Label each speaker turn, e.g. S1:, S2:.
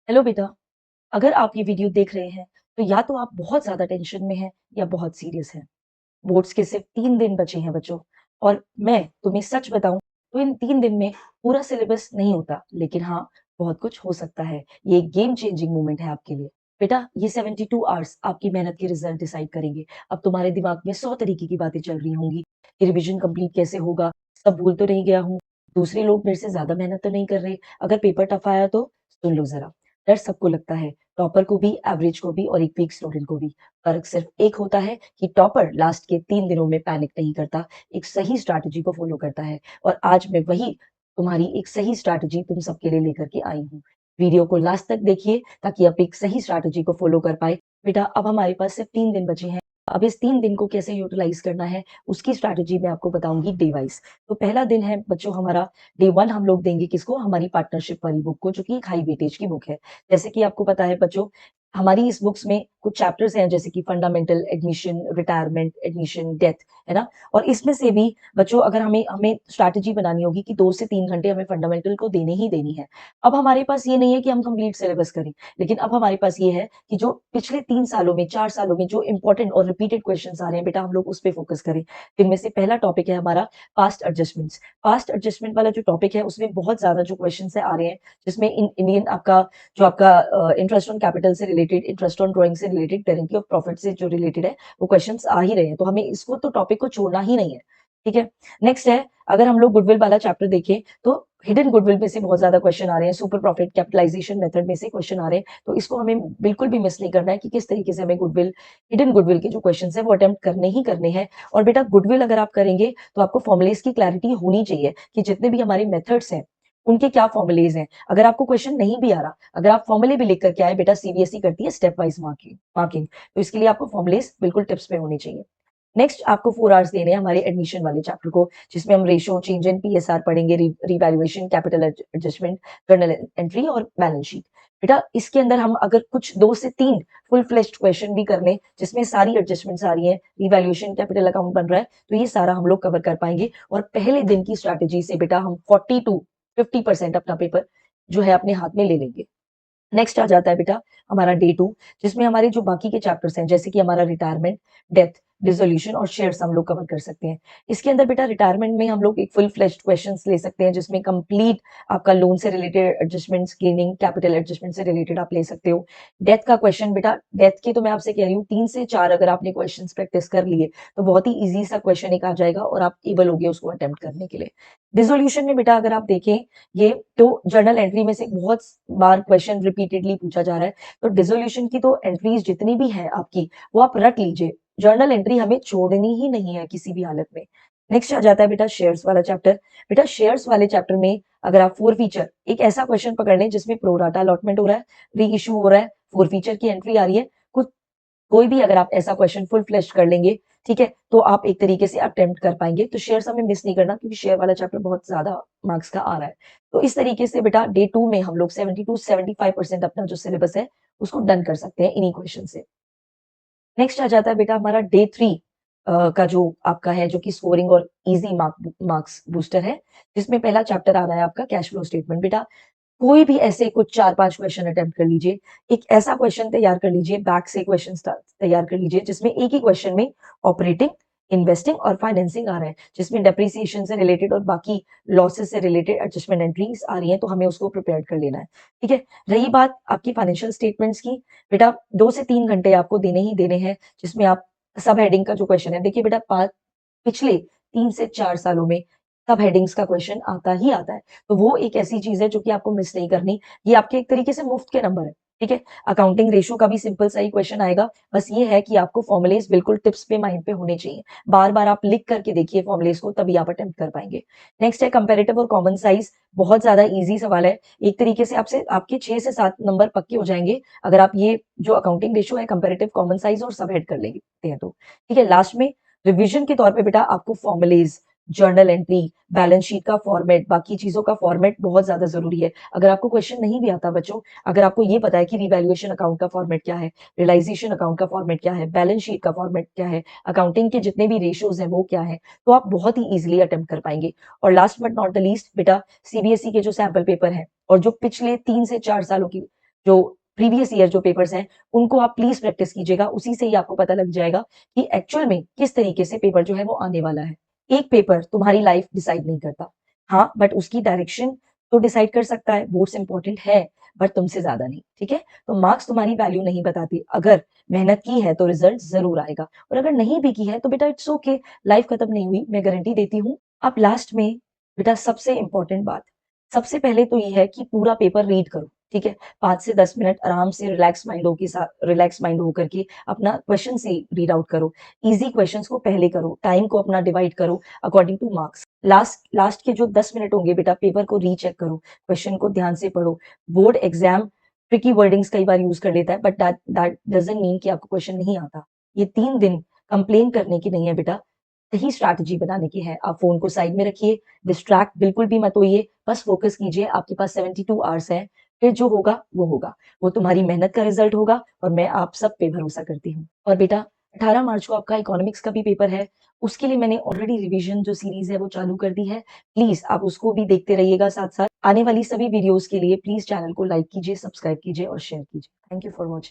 S1: Hello बेटा। अगर आप ये वीडियो देख रहे हैं तो या तो आप बहुत ज्यादा टेंशन में हैं या बहुत सीरियस हैं। बोर्ड्स के सिर्फ 3 दिन बचे हैं बच्चों। और मैं तुम्हें सच बताऊं तो इन 3 दिन में पूरा सिलेबस नहीं होता, लेकिन हाँ, बहुत कुछ हो सकता है। ये एक गेम चेंजिंग मोमेंट है आपके लिए। बेटा, ये 72 आवर्स आपकी मेहनत की रिजल्ट डिसाइड करेंगे। अब तुम्हारे दिमाग में 100 तरीके की बातें चल रही होंगी कि रिवीजन कंप्लीट कैसे होगा, सब भूल तो नहीं गया हूँ, दूसरे लोग मेरे से ज्यादा मेहनत तो नहीं कर रहे, अगर पेपर टफ आया तो। सुन लो जरा, डर सबको लगता है, टॉपर को भी, एवरेज को भी और एक वीक स्टूडेंट को भी। फर्क सिर्फ एक होता है कि टॉपर लास्ट के 3 दिनों में पैनिक नहीं करता, एक सही स्ट्रैटेजी को फॉलो करता है। और आज मैं वही तुम्हारी एक सही स्ट्रैटेजी तुम सबके लिए लेकर के आई हूँ। वीडियो को लास्ट तक देखिए ताकि आप एक सही स्ट्रैटेजी को फॉलो कर पाए। बेटा, अब हमारे पास सिर्फ 3 दिन बचे हैं। अब इस 3 दिन को कैसे यूटिलाइज करना है उसकी स्ट्रैटेजी मैं आपको बताऊंगी डे वाइज। तो पहला दिन है बच्चों हमारा, डे 1 हम लोग देंगे किसको, हमारी पार्टनरशिप वाली बुक को, जो कि एक हाई वेटेज की बुक है। जैसे कि आपको पता है बच्चों, हमारी इस बुक्स में कुछ चैप्टर्स हैं जैसे कि fundamental, admission, retirement, admission, death, है ना। और इसमें से भी बच्चों, अगर हमें हमें स्ट्रैटेजी बनानी होगी कि 2 से 3 घंटे हमें फंडामेंटल को देने ही देनी है। अब हमारे पास ये नहीं है कि हम कंप्लीट सिलेबस करें, लेकिन अब हमारे पास ये है कि जो पिछले 3 सालों में, 4 सालों में जो इंपॉर्टेंट और रिपीटेड क्वेश्चन आ रहे हैं बेटा, हम लोग उस पर फोकस करें। इनमें से पहला टॉपिक है हमारा पास्ट एडजस्टमेंट्स। पास्ट एडजस्टमेंट वाला जो टॉपिक है उसमें बहुत ज्यादा जो क्वेश्चन आ रहे हैं, जिसमें इंडियन आपका, जो आपका इंटरेस्ट ऑन कैपिटल से रिलेटेड, इंटरेस्ट ऑन ड्राइंग से रिलेटेड, गारंटी ऑफ प्रॉफिट से जो रिलेटेड है, वो क्वेश्चंस आ ही रहे हैं। तो हमें इसको तो टॉपिक को छोड़ना ही नहीं है। ठीक है। नेक्स्ट है, अगर हम लोग गुडविल वाला चैप्टर देखें तो हिडन गुडविल में से बहुत ज्यादा क्वेश्चन आ रहे हैं, सुपर प्रॉफिट कैपिटलाइजेशन मेथड में से क्वेश्चन आ रहे हैं। तो इसको हमें बिल्कुल भी मिस नहीं करना है कि किस तरीके से हमें गुडविल, हिडन गुडविल के जो क्वेश्चन है वो अटेम्प्ट करने ही करने हैं। और बेटा, गुडविल अगर आप करेंगे तो आपको फॉर्मुलेज की क्लैरिटी होनी चाहिए कि जितने भी हमारे मेथड्स हैं उनके क्या फॉर्मुलेज हैं। अगर आपको क्वेश्चन नहीं भी आ रहा, अगर आप फॉर्मुले भी लिख करके आए, बेटा सीबीएसई करती है स्टेप वाइज मार्किंग, तो इसके लिए आपको फॉर्मुलेज बिल्कुल टिप्स पे होनी चाहिए। नेक्स्ट आपको 4 आवर्स देने हैं हमारे एडमिशन वाले चैप्टर को, जिसमें हम रेशो, चेंज इन पीएसआर पढ़ेंगे, revaluation, capital adjustment, journal entry और बैलेंस शीट। बेटा, इसके अंदर हम अगर कुछ 2 से 3 फुल फ्लेश्ड क्वेश्चन भी कर लें जिसमें सारी एडजस्टमेंट्स आ रही हैं, रिवैल्यूएशन, कैपिटल अकाउंट बन रहा है, तो ये सारा हम लोग कवर कर पाएंगे। और पहले दिन की स्ट्रैटेजी से बेटा हम 40 to 50% अपना पेपर जो है अपने हाथ में ले लेंगे। नेक्स्ट आ जाता है बेटा हमारा डे 2, जिसमें हमारे जो बाकी के चैप्टर्स हैं जैसे कि हमारा रिटायरमेंट, डेथ, डिसोल्यूशन और शेयर्स हम लोग कवर कर सकते हैं। इसके अंदर बेटा रिटायरमेंट में हम लोग एक फुल फ्लेश्ड क्वेश्चंस ले सकते हैं, जिसमें कंप्लीट आपका लोन से related adjustments, gaining capital adjustment से रिलेटेड आप ले सकते हो। डेथ का क्वेश्चन बेटा, डेथ के तो मैं आपसे कह रही हूँ 3 से 4 अगर आपने क्वेश्चन प्रैक्टिस कर लिए तो बहुत ही ईजी सा क्वेश्चन एक आ जाएगा और आप एबल हो गए उसको अटेम्प्ट करने के लिए। डिसोल्यूशन में बेटा अगर आप देखें, ये तो जर्नल एंट्री में से बहुत बार क्वेश्चन रिपीटेडली पूछा जा रहा है। तो डिसोल्यूशन की तो एंट्रीज जितनी भी है आपकी, वो आप रट लीजिए। जर्नल एंट्री हमें छोड़नी ही नहीं है किसी भी हालत में। नेक्स्ट आ जाता है बेटा शेयर्स वाला चैप्टर। बेटा शेयर्स वाले चैप्टर में अगर आप फोर फीचर, एक ऐसा क्वेश्चन पकड़ लें जिसमें प्रोराटा अलॉटमेंट हो रहा है, री इशू हो रहा है, फोर फीचर की एंट्री आ रही है, कुछ कोई भी अगर आप ऐसा क्वेश्चन फुल फ्लेश कर लेंगे, ठीक है, तो आप एक तरीके से अटेम्प्ट कर पाएंगे। तो शेयर्स हमें मिस नहीं करना क्योंकि शेयर वाला चैप्टर बहुत ज्यादा मार्क्स का आ रहा है। तो इस तरीके से बेटा डे 2 में हम लोग 70 to 75% अपना जो सिलेबस है उसको डन कर सकते हैं इन्हीं क्वेश्चन से। नेक्स्ट आ जाता है बेटा हमारा डे 3 का जो आपका है, जो कि स्कोरिंग और इजी मार्क्स बूस्टर है, जिसमें पहला चैप्टर आ रहा है आपका कैश फ्लो स्टेटमेंट। बेटा कोई भी ऐसे कुछ 4-5 क्वेश्चन अटेम्प्ट कर लीजिए, एक ऐसा क्वेश्चन तैयार कर लीजिए, बैक से क्वेश्चन तैयार कर लीजिए जिसमें एक ही क्वेश्चन में ऑपरेटिंग, इन्वेस्टिंग और फाइनेंसिंग आ रहा है, जिसमें डेप्रिसिएशन से रिलेटेड और बाकी लॉसेस से रिलेटेड एडजस्टमेंट एंट्रीज आ रही हैं, तो हमें उसको प्रिपेयर कर लेना है। ठीक है। रही बात आपकी फाइनेंशियल स्टेटमेंट्स की, बेटा 2 से 3 घंटे आपको देने ही देने हैं, जिसमें आप सब हेडिंग का जो क्वेश्चन है, देखिए बेटा पिछले 3 से 4 सालों में सब हेडिंग्स का क्वेश्चन आता ही आता है। तो वो एक ऐसी चीज है जो कि आपको मिस नहीं करनी। ये आपके एक तरीके से मुफ्त के नंबर है। ठीक है। अकाउंटिंग रेशो का भी सिंपल सा ही क्वेश्चन आएगा, बस ये है कि आपको फॉर्मुलेज बिल्कुल टिप्स पे माइंड पे होने चाहिए। बार बार आप लिख करके देखिए फॉर्मुलेज को, तभी आप अटेम्प्ट कर पाएंगे। नेक्स्ट है कंपेरेटिव और कॉमन साइज। बहुत ज्यादा इजी सवाल है, एक तरीके से आपसे आपके 6 से 7 नंबर पक्के हो जाएंगे अगर आप ये जो अकाउंटिंग रेशो है, कंपेरेटिव, कॉमन साइज और सब हेड कर लेते हैं तो। ठीक है। लास्ट में रिवीजन के तौर पे बेटा आपको formulas, journal entry, balance sheet का फॉर्मेट, बाकी चीजों का फॉर्मेट बहुत ज्यादा जरूरी है। अगर आपको क्वेश्चन नहीं भी आता बच्चों, अगर आपको ये पता है कि रिवैल्यूएशन अकाउंट का फॉर्मेट क्या है, रियलाइजेशन अकाउंट का फॉर्मेट क्या है, बैलेंस शीट का फॉर्मेट क्या है, अकाउंटिंग के जितने भी रेशियोज हैं वो क्या है, तो आप बहुत ही इजिली अटेम्प्ट कर पाएंगे। और last but not the least बेटा, सीबीएसई के जो सैंपल पेपर है और जो पिछले 3 से 4 सालों की जो प्रीवियस ईयर जो पेपर्स हैं, उनको आप प्लीज़ प्रैक्टिस कीजिएगा, उसी से ही आपको पता लग जाएगा कि एक्चुअल में किस तरीके से पेपर जो है वो आने वाला है। एक पेपर तुम्हारी लाइफ डिसाइड नहीं करता। हाँ, बट उसकी डायरेक्शन तो डिसाइड कर सकता है, बोर्ड्स इम्पोर्टेंट है, बट तुमसे ज़्यादा नहीं, ठीक है? तो मार्क्स तुम्हारी वैल्यू नहीं बताती, अगर मेहनत की है तो रिज़ल्ट ज़रूर आएगा और अगर नहीं भी की है तो बेटा इट्स ओके, लाइफ खत्म नहीं हुई, मैं गारंटी देती हूँ। अब लास्ट में बेटा सबसे इम्पोर्टेंट बात, सबसे पहले तो ये है कि पूरा पेपर रीड करो, ठीक है? 5 से 10 मिनट आराम से रिलैक्स माइंड होकर के अपना क्वेश्चन से रीड आउट करो। ईज़ी क्वेश्चंस को पहले करो, टाइम को अपना डिवाइड करो according two marks. Last last के जो 10 मिनट होंगे बेटा पेपर को रीचेक करो, क्वेश्चन को ध्यान से पढ़ो। बोर्ड एग्ज़ाम ट्रिकी वर्डिंग्स कई बार यूज़ कर लेता है but that that doesn't mean कि आपको क्वेश्चन नहीं आता। ये 3 दिन कंप्लेन करने की नहीं है बेटा, सही स्ट्रैटेजी बनाने की है। आप फ़ोन को साइड में रखिए, डिस्ट्रैक्ट बिल्कुल भी मत होइए, बस फ़ोकस कीजिए, आपके पास 72 आवर्स हैं, फिर जो होगा वो होगा। वो तुम्हारी मेहनत का रिज़ल्ट होगा और मैं आप सब पे भरोसा करती हूँ। और बेटा 18 मार्च को आपका इकोनॉमिक्स का भी पेपर है, उसके लिए मैंने ऑलरेडी रिवीजन जो सीरीज़ है वो चालू कर दी है। प्लीज़ आप उसको भी देखते रहिएगा साथ-साथ। आने वाली सभी वीडियोज़ के लिए प्लीज़ चैनल को लाइक कीजिए, सब्सक्राइब कीजिए और शेयर कीजिए। Thank you for watching.